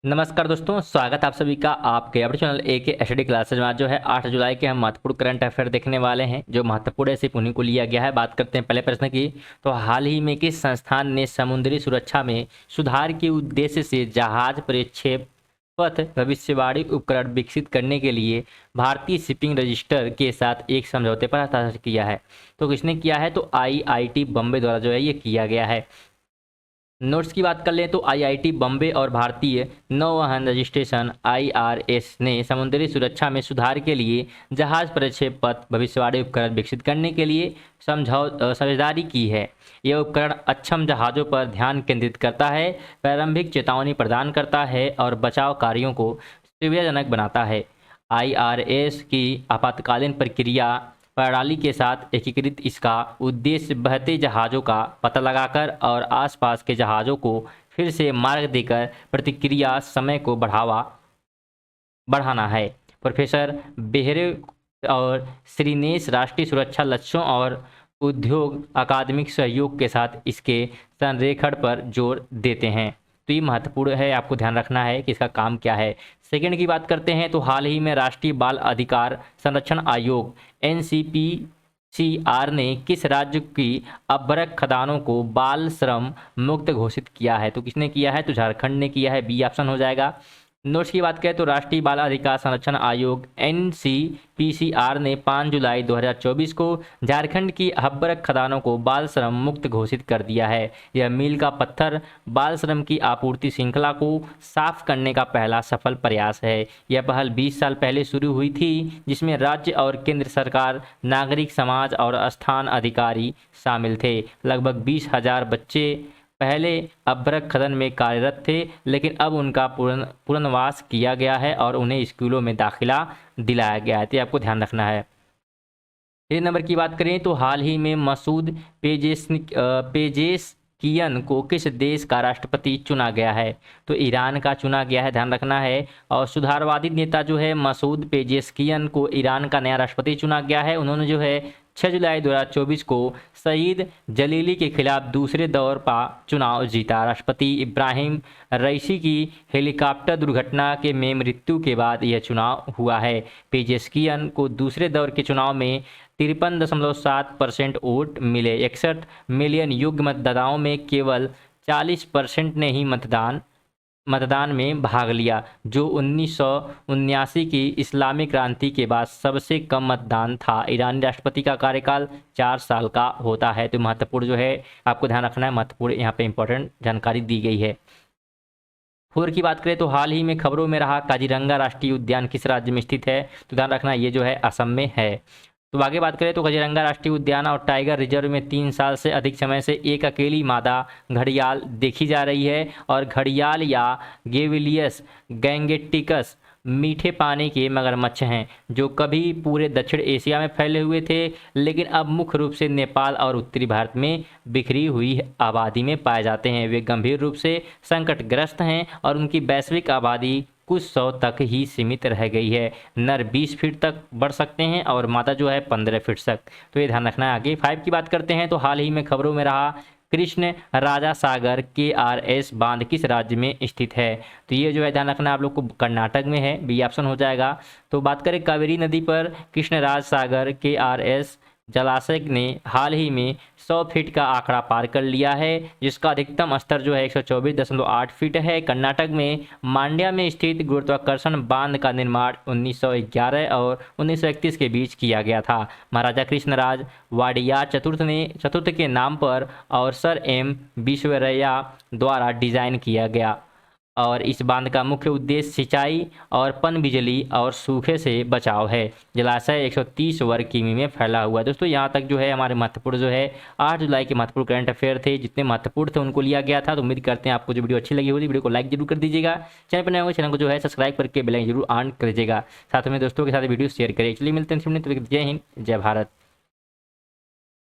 नमस्कार दोस्तों, स्वागत है आप सभी का आपके अपने चैनल AK स्टडी क्लासेज में। आज जो है 8 जुलाई के हम महत्वपूर्ण करंट अफेयर देखने वाले हैं। जो महत्वपूर्ण है सिर्फ उन्हीं को लिया गया है। बात करते हैं पहले प्रश्न की। तो हाल ही में किस संस्थान ने समुद्री सुरक्षा में सुधार के उद्देश्य से जहाज प्रक्षेपथ भविष्यवाणी उपकरण विकसित करने के लिए भारतीय शिपिंग रजिस्टर के साथ एक समझौते पर हस्ताक्षर किया है? तो किसने किया है? तो IIT बॉम्बे द्वारा जो है ये किया गया है। नोट्स की बात कर लें तो IIT बॉम्बे और भारतीय नौवहन रजिस्ट्रेशन IRS ने समुद्री सुरक्षा में सुधार के लिए जहाज प्रक्षेपथ भविष्यवाणी उपकरण विकसित करने के लिए साझेदारी की है। यह उपकरण अक्षम जहाज़ों पर ध्यान केंद्रित करता है, प्रारंभिक चेतावनी प्रदान करता है और बचाव कार्यों को सुविधाजनक बनाता है। IRS की आपातकालीन प्रक्रिया प्रणाली के साथ एकीकृत इसका उद्देश्य बहते जहाज़ों का पता लगाकर और आसपास के जहाज़ों को फिर से मार्ग देकर प्रतिक्रिया समय को बढ़ाना है। प्रोफेसर बेहरे और श्रीनेश राष्ट्रीय सुरक्षा लक्ष्यों और उद्योग अकादमिक सहयोग के साथ इसके संरेखण पर जोर देते हैं। तो ये महत्वपूर्ण है, आपको ध्यान रखना है कि इसका काम क्या है। सेकंड की बात करते हैं तो हाल ही में राष्ट्रीय बाल अधिकार संरक्षण आयोग NCPCR ने किस राज्य की अभ्रक खदानों को बाल श्रम मुक्त घोषित किया है? तो किसने किया है? तो झारखंड ने किया है। बी ऑप्शन हो जाएगा। नोट्स की बात करें तो राष्ट्रीय बाल अधिकार संरक्षण आयोग NCPCR ने 5 जुलाई 2024 को झारखंड की अभ्रक खदानों को बाल श्रम मुक्त घोषित कर दिया है। यह मील का पत्थर बाल श्रम की आपूर्ति श्रृंखला को साफ करने का पहला सफल प्रयास है। यह पहल 20 साल पहले शुरू हुई थी, जिसमें राज्य और केंद्र सरकार, नागरिक समाज और स्थान अधिकारी शामिल थे। लगभग 20,000 बच्चे पहले अभ्रक खनन में कार्यरत थे, लेकिन अब उनका पुनर्वास किया गया है और उन्हें स्कूलों में दाखिला दिलाया गया है। तो आपको ध्यान रखना है। 3 नंबर की बात करें तो हाल ही में मसूद पेजेशकियन को किस देश का राष्ट्रपति चुना गया है? तो ईरान का चुना गया है, ध्यान रखना है। और सुधारवादी नेता जो है मसूद पेजेशकियन को ईरान का नया राष्ट्रपति चुना गया है। उन्होंने जो है 6 जुलाई 2024 को सईद जलीली के खिलाफ दूसरे दौर पर चुनाव जीता। राष्ट्रपति इब्राहिम रईसी की हेलीकॉप्टर दुर्घटना में मृत्यु के बाद यह चुनाव हुआ है। पेजेशकियन को दूसरे दौर के चुनाव में 53.7% वोट मिले। 61 मिलियन योग्य मतदाताओं में केवल 40% ने ही मतदान में भाग लिया, जो 1979 की इस्लामी क्रांति के बाद सबसे कम मतदान था। ईरानी राष्ट्रपति का कार्यकाल 4 साल का होता है। तो महत्वपूर्ण जो है आपको ध्यान रखना है, महत्वपूर्ण यहाँ पे इंपॉर्टेंट जानकारी दी गई है। 4 की बात करें तो हाल ही में खबरों में रहा काजीरंगा राष्ट्रीय उद्यान किस राज्य में स्थित है? तो ध्यान रखना ये जो है असम में है। तो आगे बात करें तो काजीरंगा राष्ट्रीय उद्यान और टाइगर रिजर्व में 3 साल से अधिक समय से एक अकेली मादा घड़ियाल देखी जा रही है। और घड़ियाल या गेविलियस गैंगेटिकस मीठे पानी के मगरमच्छ हैं, जो कभी पूरे दक्षिण एशिया में फैले हुए थे, लेकिन अब मुख्य रूप से नेपाल और उत्तरी भारत में बिखरी हुई आबादी में पाए जाते हैं। वे गंभीर रूप से संकटग्रस्त हैं और उनकी वैश्विक आबादी कुछ 100 तक ही सीमित रह गई है। नर 20 फीट तक बढ़ सकते हैं और मादा जो है 15 फीट तक। तो ये ध्यान रखना है। आगे 5 की बात करते हैं तो हाल ही में खबरों में रहा कृष्ण राजा सागर KRS बांध किस राज्य में स्थित है? तो ये जो है ध्यान रखना आप लोग को कर्नाटक में है। बी ऑप्शन हो जाएगा। तो बात करें कावेरी नदी पर कृष्ण राज सागर KRS जलाशय ने हाल ही में 100 फीट का आंकड़ा पार कर लिया है, जिसका अधिकतम स्तर जो है 124.8 फीट है। कर्नाटक में मांड्या में स्थित गुरुत्वाकर्षण बांध का निर्माण 1911 और 1931 के बीच किया गया था। महाराजा कृष्णराज वाडियार चतुर्थ के नाम पर और सर M विश्वेश्वरैया द्वारा डिजाइन किया गया। और इस बांध का मुख्य उद्देश्य सिंचाई और पनबिजली और सूखे से बचाव है। जलाशय 130 वर्ग किमी में फैला हुआ है। दोस्तों यहाँ तक जो है हमारे महत्वपूर्ण जो है 8 जुलाई के महत्वपूर्ण करंट अफेयर थे, जितने महत्वपूर्ण थे उनको लिया गया था। तो उम्मीद करते हैं आपको जो वीडियो अच्छी लगी होगी, वीडियो को लाइक जरूर कर दीजिएगा। चैनल पर नए होंगे चैनल को जो है सब्सक्राइब करके बेल आइकन जरूर ऑन कर दीजिएगा। साथ में दोस्तों के साथ वीडियो शेयर करिए। चलिए मिलते हैं। जय हिंद, जय भारत।